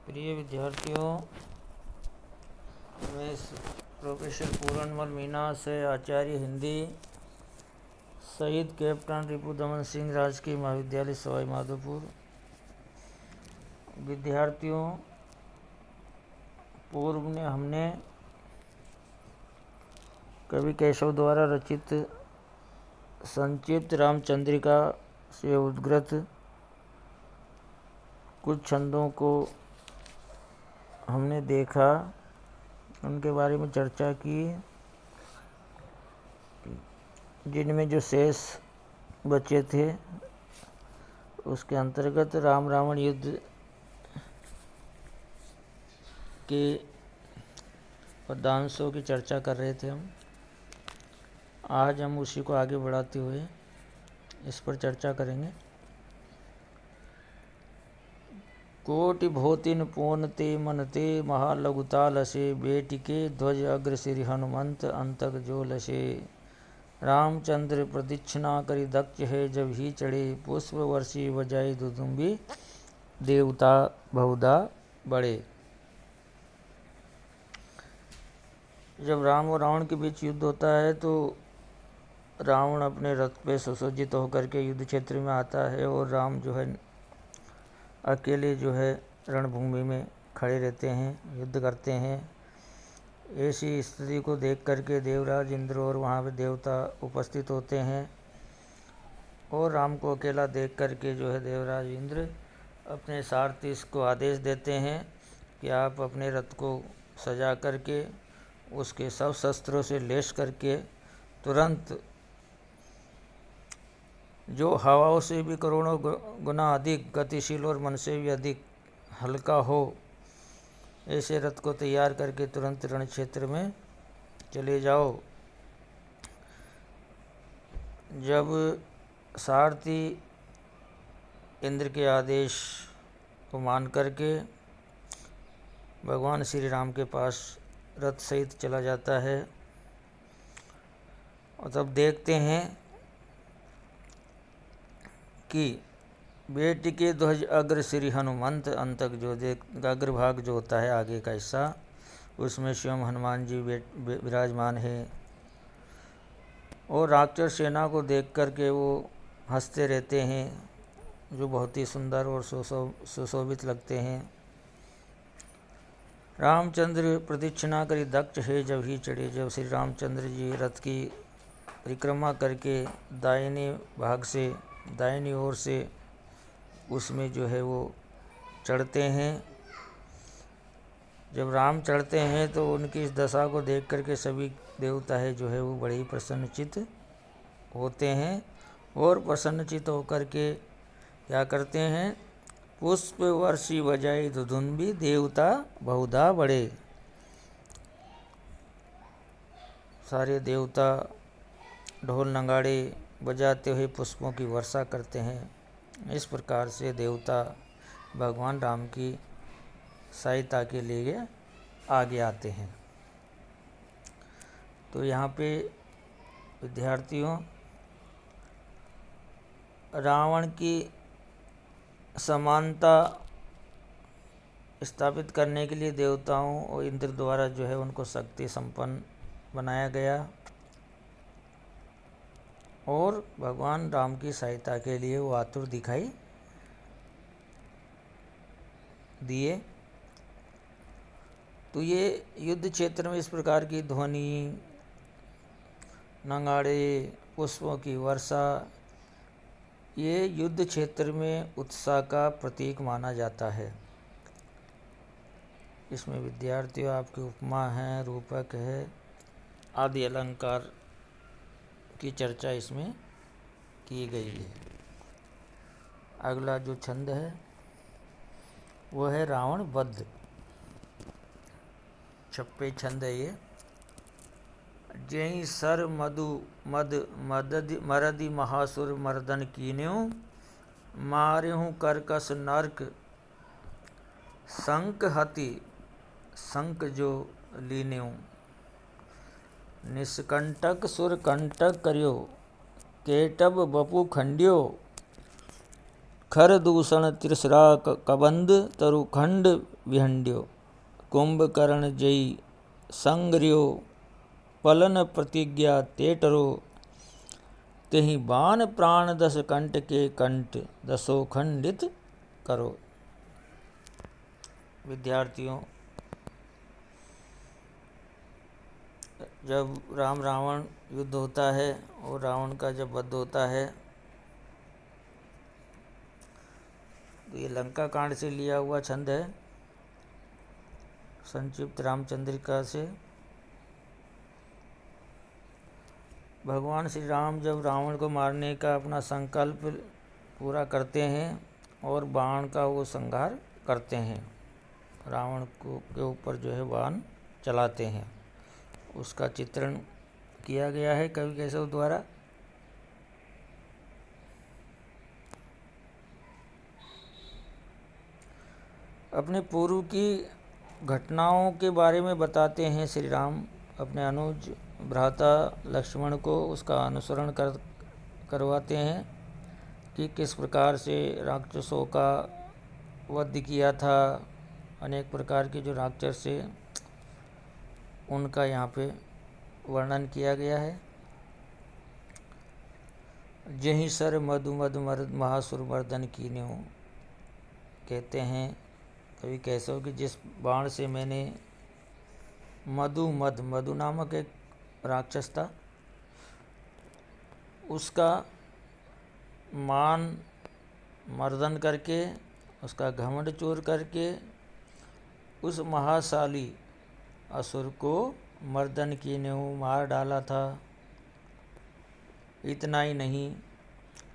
प्रिय विद्यार्थियों, मैं प्रोफेसर पूरनमल मीना से आचार्य हिंदी शहीद कैप्टन रिपुदमन सिंह राजकीय महाविद्यालय सवाई माधोपुर। विद्यार्थियों, पूर्व में हमने कवि केशव द्वारा रचित संक्षिप्त रामचंद्रिका से उद्गृत कुछ छंदों को हमने देखा, उनके बारे में चर्चा की, जिनमें जो शेष बचे थे उसके अंतर्गत राम रावण युद्ध के पदांशों की चर्चा कर रहे थे हम। आज हम उसी को आगे बढ़ाते हुए इस पर चर्चा करेंगे। कोटि भोतिन पोनते मनते महालघुता लसे, बेटिके ध्वज अग्र श्री हनुमंत अंतक जो लसे। रामचंद्र प्रदक्षिणा करी दक्ष है जब ही चढ़े, पुष्प वर्षी बजाई दुदुम्बी देवता बहुधा बड़े। जब राम और रावण के बीच युद्ध होता है तो रावण अपने रथ पे सुसज्जित होकर के युद्ध क्षेत्र में आता है और राम जो है अकेले जो है रणभूमि में खड़े रहते हैं, युद्ध करते हैं। ऐसी स्थिति को देख करके देवराज इंद्र और वहाँ पे देवता उपस्थित होते हैं और राम को अकेला देख करके जो है देवराज इंद्र अपने सारथी को आदेश देते हैं कि आप अपने रथ को सजा करके उसके सब शस्त्रों से लैस करके तुरंत जो हवाओं से भी करोड़ों गुना अधिक गतिशील और मन से भी अधिक हल्का हो, ऐसे रथ को तैयार करके तुरंत रण क्षेत्र में चले जाओ। जब सारथी इंद्र के आदेश को मान करके भगवान श्री राम के पास रथ सहित चला जाता है और तब देखते हैं कि बेटी के ध्वज अग्र श्री हनुमंत अंतक जो अग्रभाग जो होता है आगे का हिस्सा, उसमें स्वयं हनुमान जी विराजमान है और राक्षस सेना को देख कर के वो हंसते रहते हैं, जो बहुत ही सुंदर और सुशोभित लगते हैं। रामचंद्र प्रदक्षिणा करी दक्ष है जब ही चढ़े, जब श्री रामचंद्र जी रथ की परिक्रमा करके दाहिनी ओर से उसमें जो है वो चढ़ते हैं। जब राम चढ़ते हैं तो उनकी इस दशा को देख करके सभी देवता है जो है वो बड़े ही प्रसन्नचित्त होते हैं और प्रसन्नचित्त होकर के क्या करते हैं, पुष्प वर्षी बजाई दुदुम्बी देवता बहुधा बड़े। सारे देवता ढोल नगाड़े बजाते हुए पुष्पों की वर्षा करते हैं। इस प्रकार से देवता भगवान राम की सहायता के लिए आगे आते हैं। तो यहाँ पे विद्यार्थियों, रावण की समानता स्थापित करने के लिए देवताओं और इंद्र द्वारा जो है उनको शक्ति संपन्न बनाया गया और भगवान राम की सहायता के लिए वो आतुर दिखाई दिए। तो ये युद्ध क्षेत्र में इस प्रकार की ध्वनि, नगाड़े, पुष्पों की वर्षा, ये युद्ध क्षेत्र में उत्साह का प्रतीक माना जाता है। इसमें विद्यार्थियों आपकी उपमा है, रूपक है, आदि अलंकार की चर्चा इसमें की गई है। अगला जो छंद है वो है रावण वध। 26 छंद है ये। जय सर मधु मरदि महासुर मर्दन कीन्यो, मार्यहु करकस नरक संक हति संक जो लीन्यो। निष्कंटक सुर कंटक करियो, केटब बपु खंडियो। खर दूषण त्रिसरा कबंद तरुखंड विहंड्यो, कुंभकर्ण जयी संग्रियो, पलन प्रतिज्ञा तेटरो, तेहि बाण प्राण दस कंठ के कंठ, दसो खंडित करो। विद्यार्थियों, जब राम रावण युद्ध होता है और रावण का जब वध होता है तो ये लंका कांड से लिया हुआ छंद है, संक्षिप्त रामचंद्रिका से। भगवान श्री राम जब रावण को मारने का अपना संकल्प पूरा करते हैं और बाण का वो संहार करते हैं, रावण को के ऊपर जो है बाण चलाते हैं, उसका चित्रण किया गया है कवि केशव द्वारा। अपने पूर्व की घटनाओं के बारे में बताते हैं श्री राम, अपने अनुज भ्राता लक्ष्मण को उसका अनुसरण करवाते हैं कि किस प्रकार से राक्षसों का वध किया था। अनेक प्रकार के जो राक्षस थे उनका यहाँ पे वर्णन किया गया है। जहीं सर मधु मद मर्द महासुर मर्दन कीन्यो, कहते हैं कवि कैसव कि जिस बाण से मैंने मधु नामक एक राक्षस था उसका मान मर्दन करके, उसका घमंड चूर करके उस महाशाली असुर को मर्दन कीन्यो, मार डाला था। इतना ही नहीं,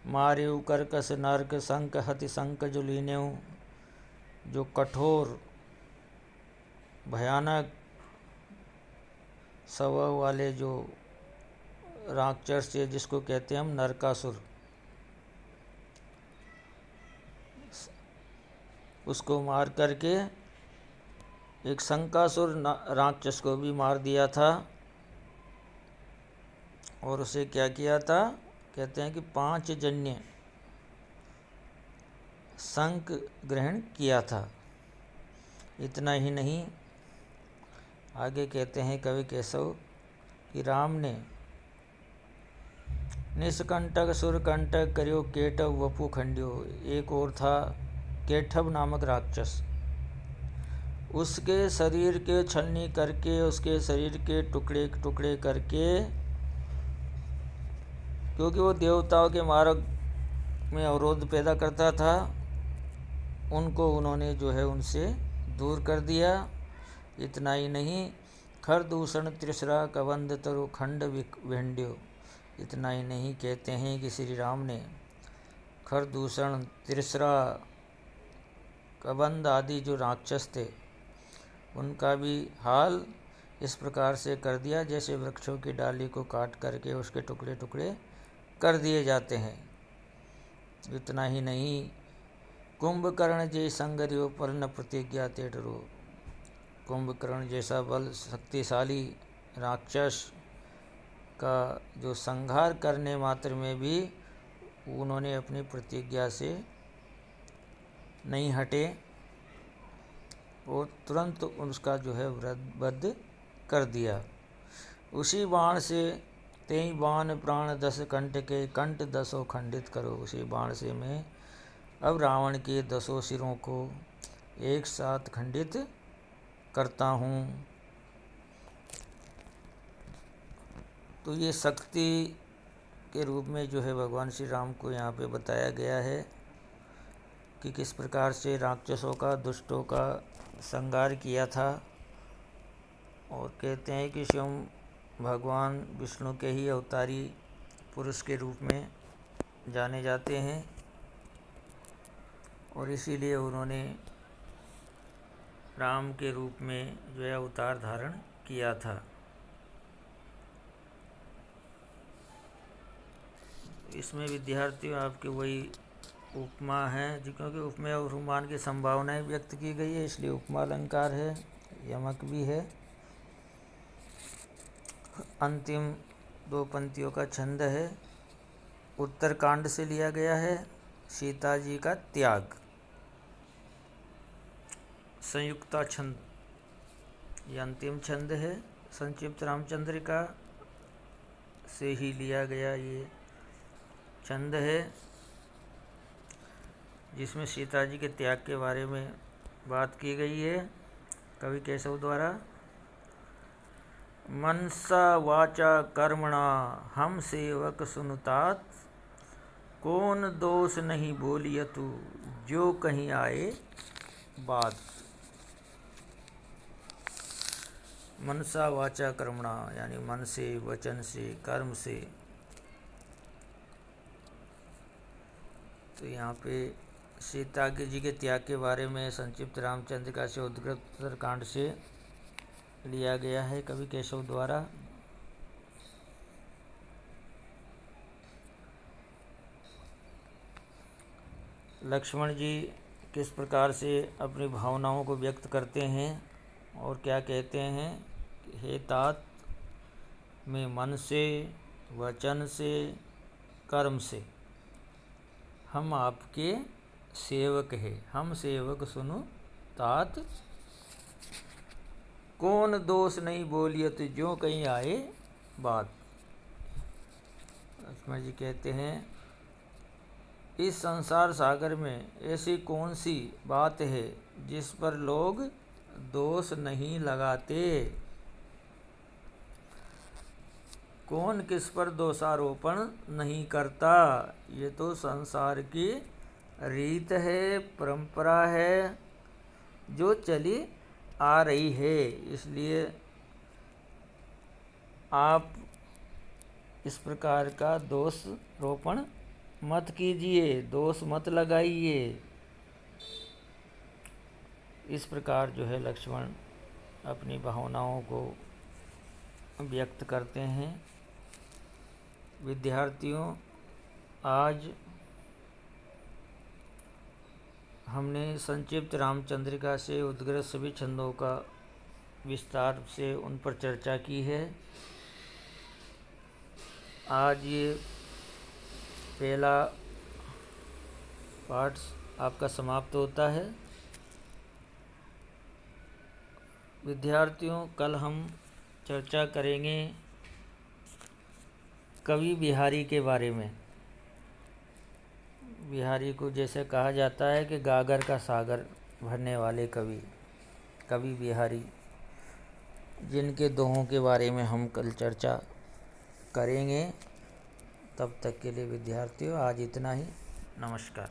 मार्यो करकस नरक संक हति संक जो लीन्यो, जो कठोर भयानक स्वभाव वाले जो राक्षस थे जिसको कहते हैं हम नरकासुर, उसको मार करके एक शंकासुर राक्षस को भी मार दिया था। और उसे क्या किया था, कहते हैं कि 5 जन्य शंख ग्रहण किया था। इतना ही नहीं, आगे कहते हैं कवि केशव कि राम ने निष्कंटक सुरकंटक करियो केटव वपु खंडियो, एक और था केठव नामक राक्षस, उसके शरीर के छलनी करके, उसके शरीर के टुकड़े टुकड़े करके, क्योंकि वो देवताओं के मार्ग में अवरोध पैदा करता था, उनको उन्होंने जो है उनसे दूर कर दिया। इतना ही नहीं, खर दूषण त्रिसरा कबंध तरु खंड विहंड्यो, इतना ही नहीं, कहते हैं कि श्री राम ने खर दूषण त्रिसरा कबंध आदि जो राक्षस थे उनका भी हाल इस प्रकार से कर दिया जैसे वृक्षों की डाली को काट करके उसके टुकड़े टुकड़े कर दिए जाते हैं। इतना ही नहीं, कुंभकर्ण जय संगरियो पर्ण प्रतिज्ञा तेटरो, कुंभकर्ण जैसा बल शक्तिशाली राक्षस का जो संहार करने मात्र में भी उन्होंने अपनी प्रतिज्ञा से नहीं हटे और तुरंत उसका जो है वध कर दिया। उसी बाण से तेई बाण प्राण 10 कंठ के कंठ 10 खंडित करो, उसी बाण से मैं अब रावण के 10 सिरों को एक साथ खंडित करता हूँ। तो ये शक्ति के रूप में जो है भगवान श्री राम को यहाँ पे बताया गया है कि किस प्रकार से राक्षसों का, दुष्टों का संहार किया था। और कहते हैं कि स्वयं भगवान विष्णु के ही अवतारी पुरुष के रूप में जाने जाते हैं और इसीलिए उन्होंने राम के रूप में जो है अवतार धारण किया था। इसमें विद्यार्थियों आपकी वही उपमा है, क्योंकि उपमेय और उपमान की संभावनाएं व्यक्त की गई है इसलिए उपमा अलंकार है, यमक भी है। अंतिम 2 पंक्तियों का छंद है, उत्तरकांड से लिया गया है। सीता जी का त्याग। संयुक्ता छंद, ये अंतिम छंद है, संक्षिप्त रामचंद्रिका से ही लिया गया ये छंद है, जिसमें सीता जी के त्याग के बारे में बात की गई है कवि केशव द्वारा। मनसा वाचा कर्मणा हम सेवक सुनतात, कौन दोष नहीं बोलियतु जो कहीं आए बात। मनसा वाचा कर्मणा यानी मन से, वचन से, कर्म से। तो यहाँ पे सीता जी के त्याग के बारे में संक्षिप्त रामचंद्रिका से उद्गत उत्तरकांड से लिया गया है कवि केशव द्वारा। लक्ष्मण जी किस प्रकार से अपनी भावनाओं को व्यक्त करते हैं और क्या कहते हैं कि हे तात, मैं मन से, वचन से, कर्म से हम आपके सेवक है, हम सेवक सुनो तात, कौन दोष नहीं बोलियत जो कहीं आए बात। लक्ष्मण जी कहते हैं इस संसार सागर में ऐसी कौन सी बात है जिस पर लोग दोष नहीं लगाते। कौन किस पर दोषारोपण नहीं करता। ये तो संसार की रीत है, परंपरा है जो चली आ रही है। इसलिए आप इस प्रकार का दोष रोपण मत कीजिए, दोष मत लगाइए। इस प्रकार जो है लक्ष्मण अपनी भावनाओं को व्यक्त करते हैं। विद्यार्थियों, आज हमने संक्षिप्त रामचंद्रिका से उद्गृत सभी छंदों का विस्तार से उन पर चर्चा की है। आज ये पहला पाठ आपका समाप्त होता है। विद्यार्थियों, कल हम चर्चा करेंगे कवि बिहारी के बारे में। बिहारी को जैसे कहा जाता है कि गागर का सागर भरने वाले कवि, कवि बिहारी, जिनके दोहों के बारे में हम कल चर्चा करेंगे। तब तक के लिए विद्यार्थियों आज इतना ही। नमस्कार।